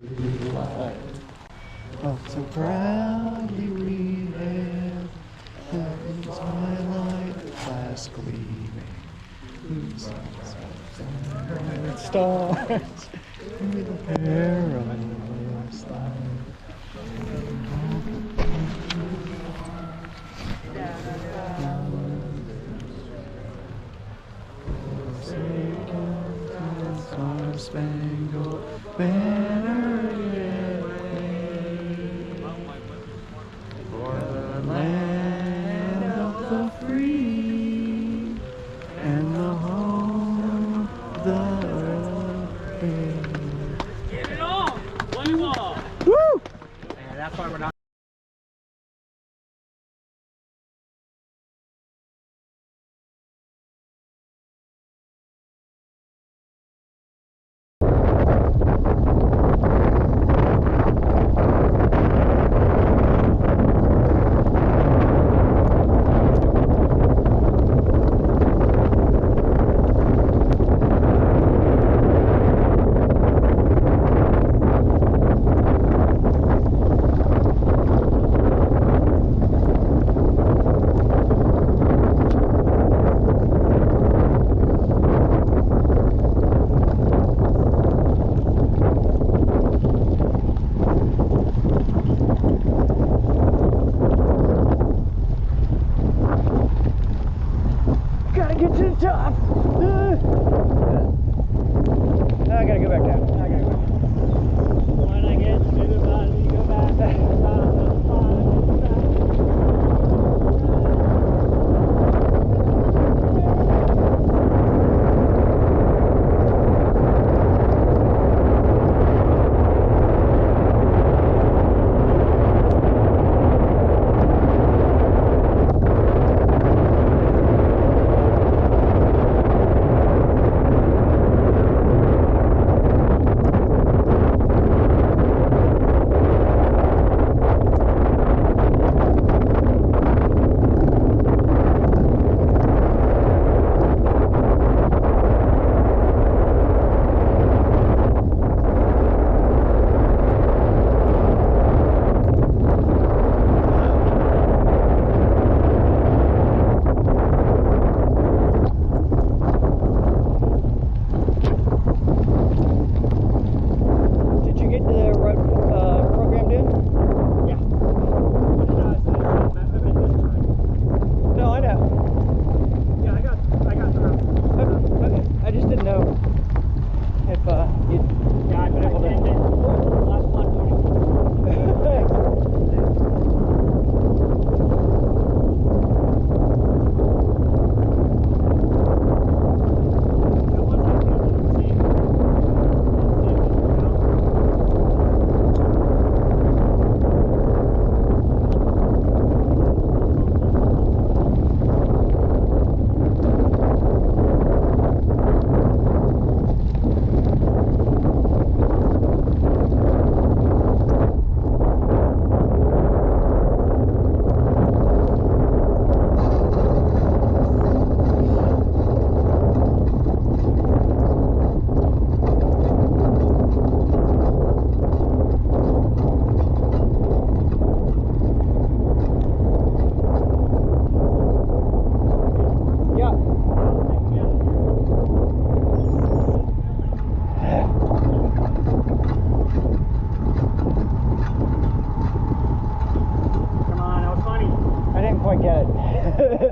Oh, so proudly we hailed, that is my light fast gleaming, whose bright stars with a perilous light. Star-spangled banner yet wave for the land of the free and the home of the brave. Get it on! Play ball! Woo! And that's why we're not. Gotta get to the top. I gotta go back down. I gotta go back. When I get to the bottom, you go back.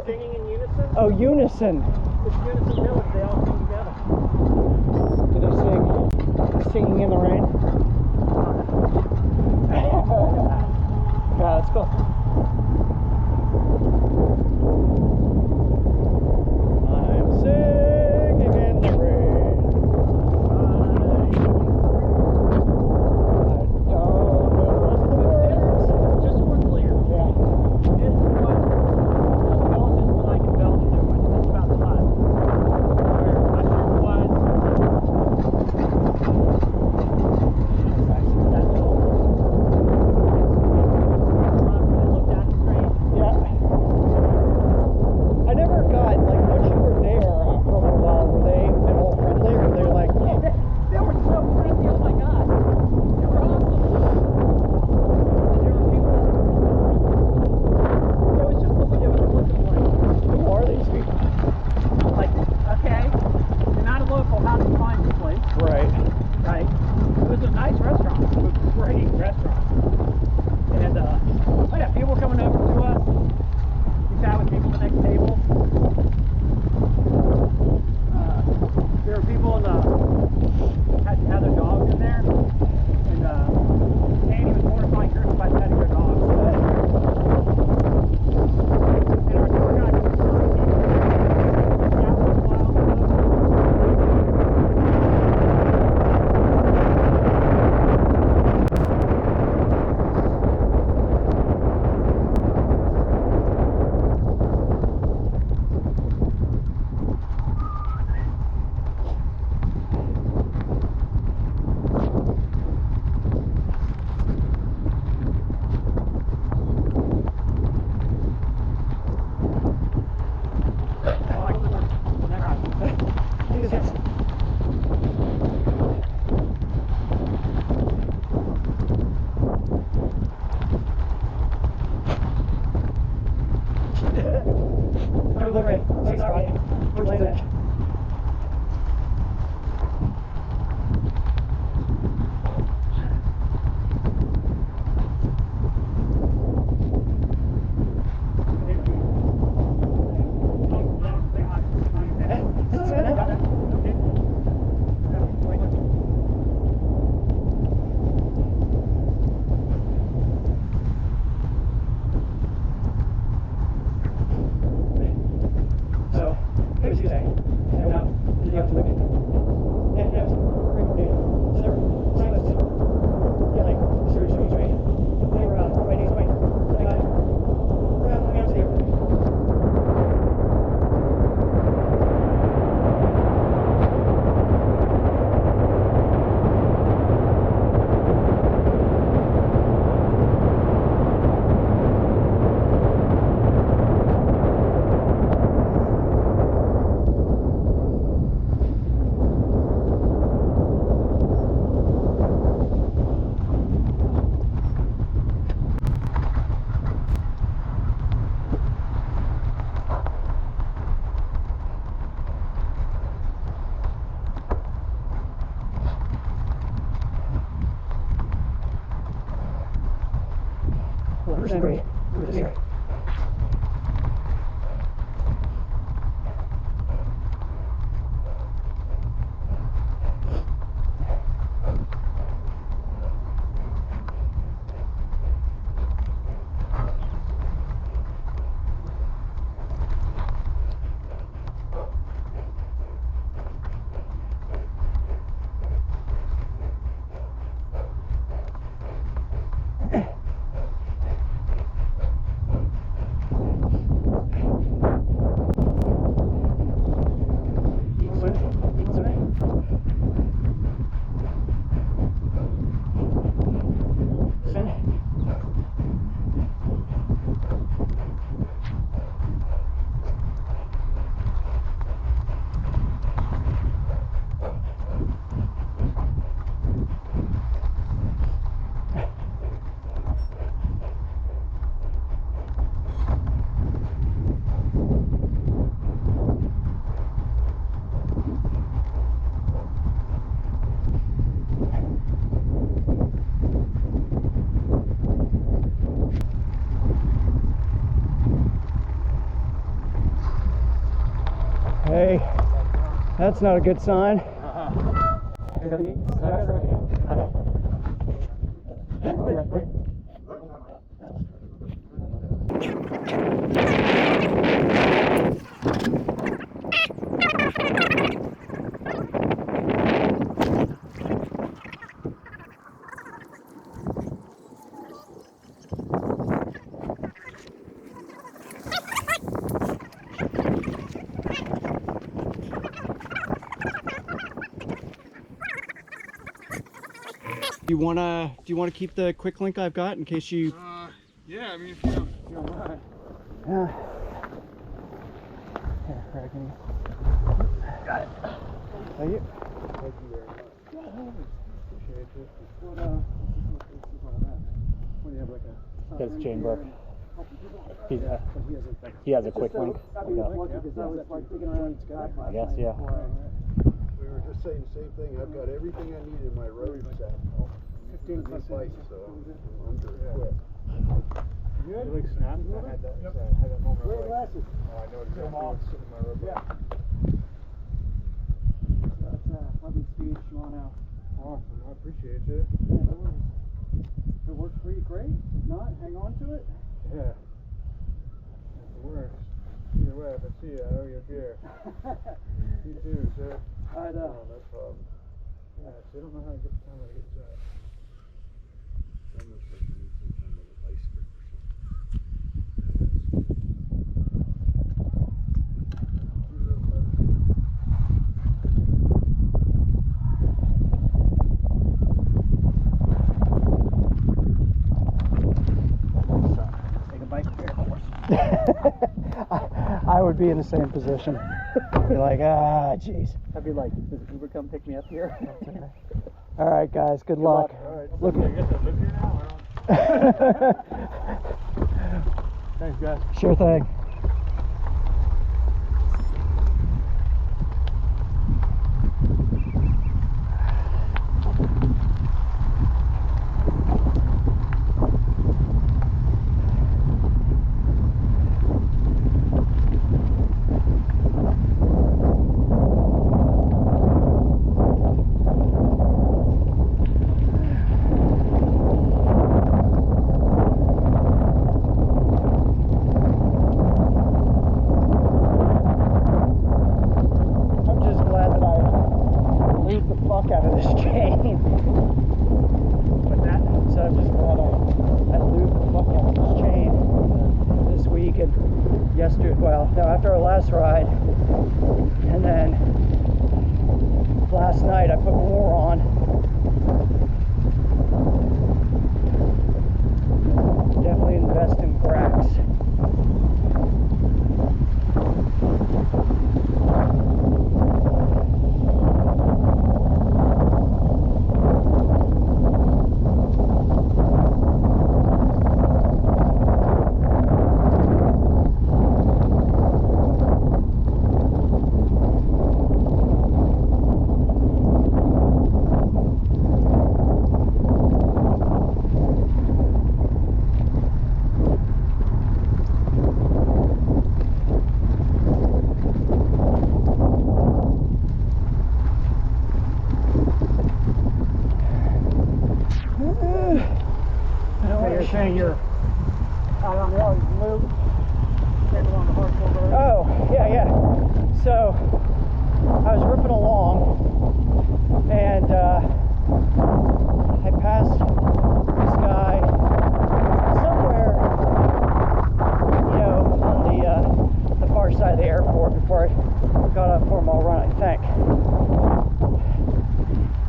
Singing in unison? Oh, unison. It's Unison Village, they all sing together. Do they sing Singing in the Rain? Yeah, that's cool. I'm singing in the rain. I don't know what's the words. Just so we're clear. Yeah. This is what Belgians were like in Belgium. They went just about the size. Where Usher was. nice restaurant. It was a great restaurant. And oh yeah, people were coming over to us. We sat with people at the next table. There were people in the had their dogs in there, and Andy was mortifying Chris by petting their dogs. And our tour guide was serving people. That was wild. Great. Here. Hey, that's not a good sign. Do you wanna keep the quick link I've got in case you? Yeah, I mean, if you don't mind. Yeah. Here, right, can you? Got it. Thank you. Thank you very much. Appreciate this. What do you have, like a... That's Chamber. He has a quick link. I guess, yeah. We were just saying the same thing. I've got everything I need in my road sack. 15 plus Place, inches. under equipped. Good? You like snapped? I had that, Yep. had that moment. Wear Like, glasses. oh, I know exactly what's sitting in my road. Yeah. That's 11 speed Shimano. Awesome. I appreciate you. Yeah, no worries. If it works for you, great. If not, hang on to it. Yeah. That's the worst. Either way, if I see you, I owe you a beer. You too, sir. I'd, No problem. Yeah, so I don't know how to get the time to get to that. Almost like you need some kind of ice cream or take a bike repair course. I would be in the same position. Be like, jeez. I'd be like, does Uber come pick me up here? All right, guys. Good luck. All right. Look. I guess I live here now. Thanks, guys. Sure thing. I'm just glad that I lubed the fuck out of this chain. What's that? So I'm just glad I lubed the fuck out of this chain this week and yesterday. Well, no, after our last ride, and then last night I put more on. Definitely invest in cracks. So you're saying you're out on the other loop, taking on the hardcore road? Oh, yeah. So, I was ripping along, and I passed this guy somewhere, you know, on the far side of the airport before I got on a 4-mile run, I think.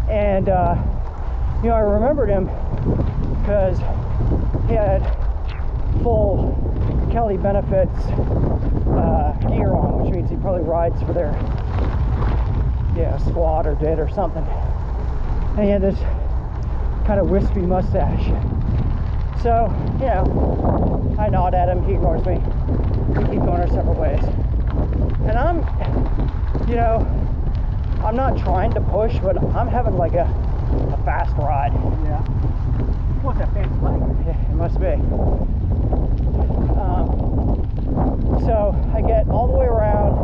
And, you know, I remembered him because he had full Kelly Benefits gear on, which means he probably rides for their squad or did or something. And he had this kind of wispy mustache. So, you know, I nod at him, he ignores me. We keep going our separate ways. And I'm, you know, I'm not trying to push, but I'm having like a fast ride. Yeah. What's that fancy bike? Yeah, it must be. So I get all the way around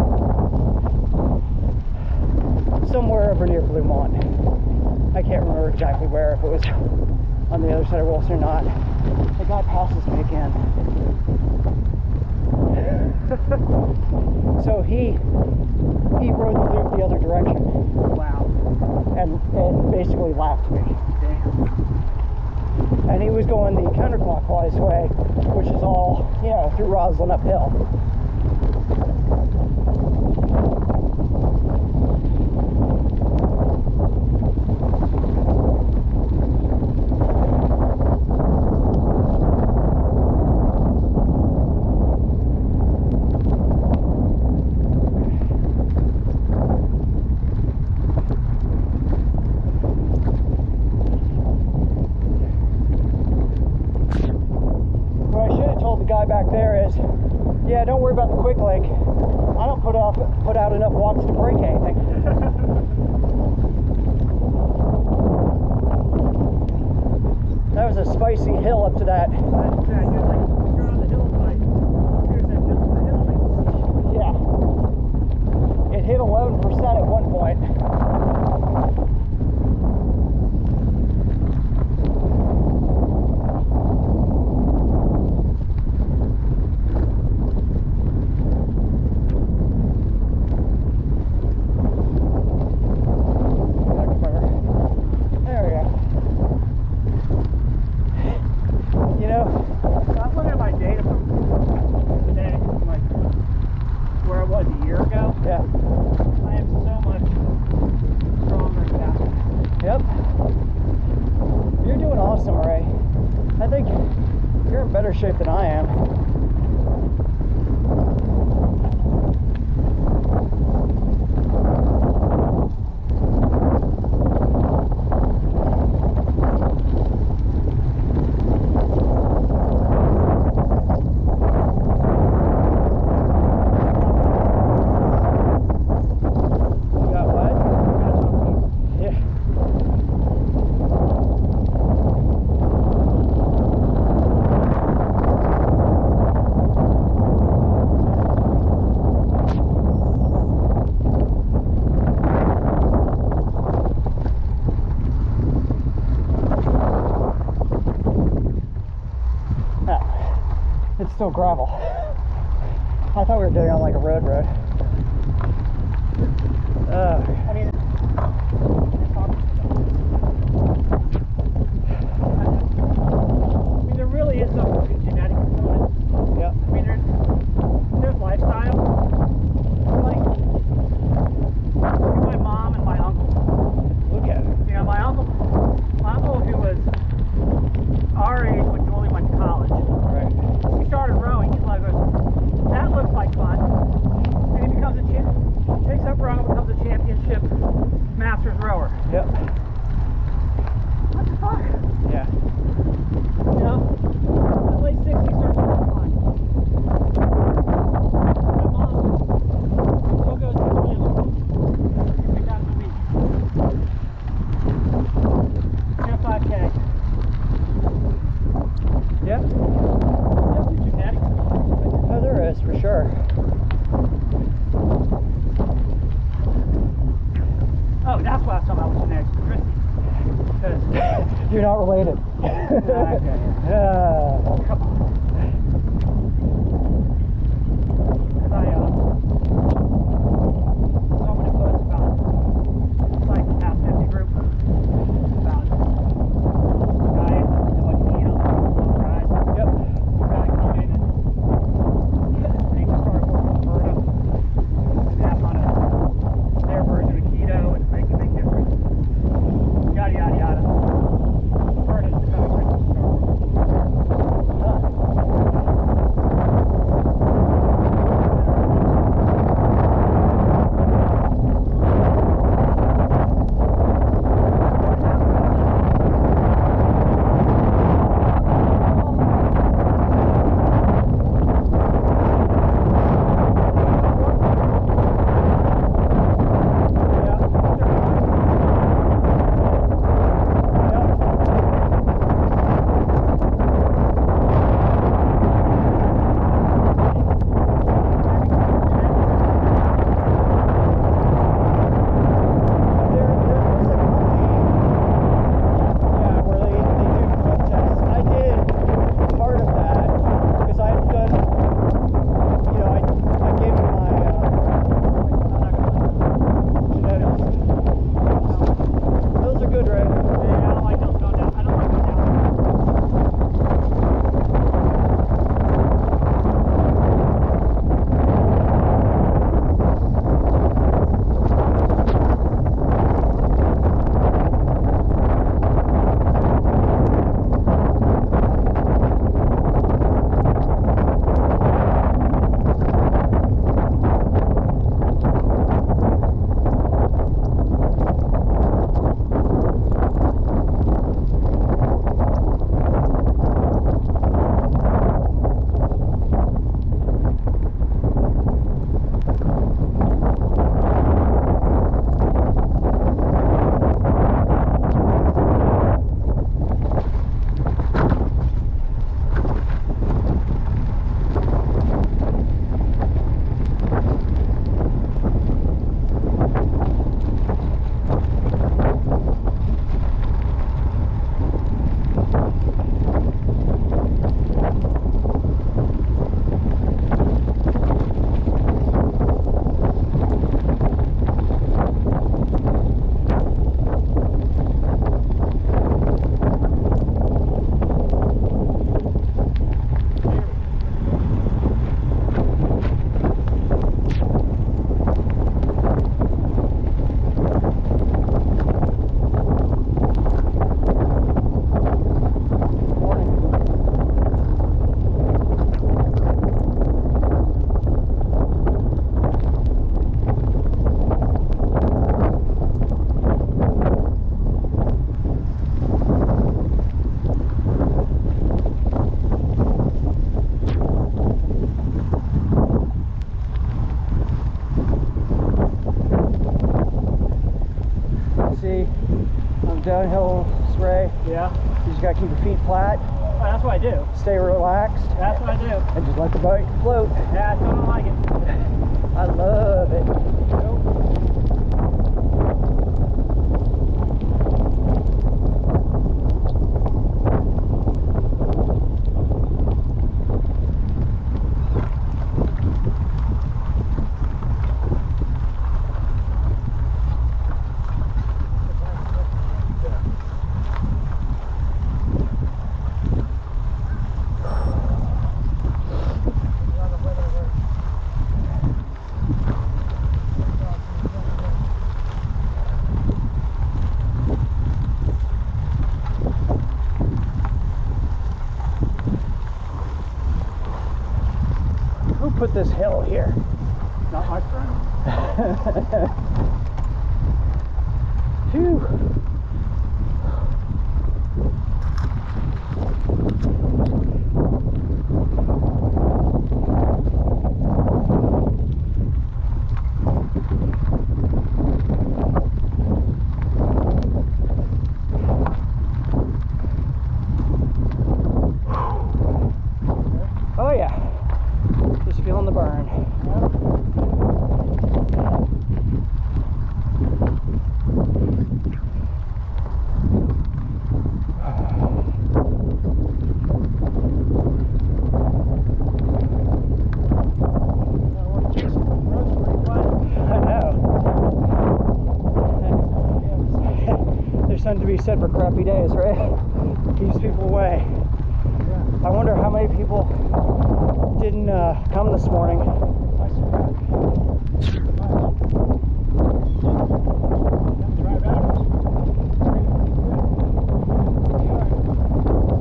somewhere over near Bluemont. I can't remember exactly where, if it was on the other side of Wilson or not. The guy passes me again. So he rode the loop the other direction. Wow. And basically lapped me. Damn. And he was going the counterclockwise way, which is all, you know, through Roslyn uphill. Back there is, yeah, don't worry about the quick link. I don't put out enough watts to break anything. there's a spicy hill up to that. Yeah. It hit 11% at one point. Shape than I am. Still gravel. I thought we were doing on like a road. I mean, there really is no genetic component. Yeah. I mean, there's lifestyle. Like, look at my mom and my uncle. Look at it. You know, my uncle who was our age when Julie went to college. Right. He started rowing. He's like, that looks like fun. And he becomes takes up rowing and becomes a championship masters rower. Yep. What the fuck? Yeah. You know, in his late 60s starts to have fun. My mom still goes to the gym 3 times a week. You know, 5K. Yep. Definitely genetic. Oh, there is, for sure. Oh, that's what I was talking about with genetics, Christy. Because you're not related. Come on. Because I saw when it posts about it's like the past 50 group about diet and what to eat on those guys. Yep. You gotta come in and they just started working with Berta and pass on their version of keto and make a big difference. Yada yada yada. Berta's becoming rich and start working. You just gotta keep your feet flat, Oh, that's what I do. stay relaxed, That's what I do. and just let the boat float. Yeah, I still don't like it. I love it. Who put this hill here? Not my friend. Phew. Oh yeah, just feeling the burn. I know. There's something to be said for crappy days, right? Keeps people away. I wonder how many people didn't come this morning.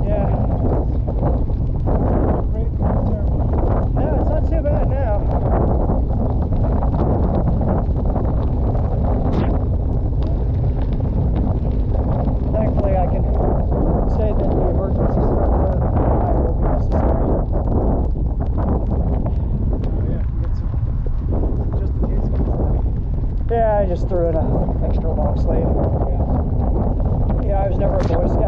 Yeah. No, it's not too bad now. Thankfully, I can say that the emergency start fire will be necessary. Yeah, I just threw in an extra long sleeve. Yeah, I was never a Boy Scout.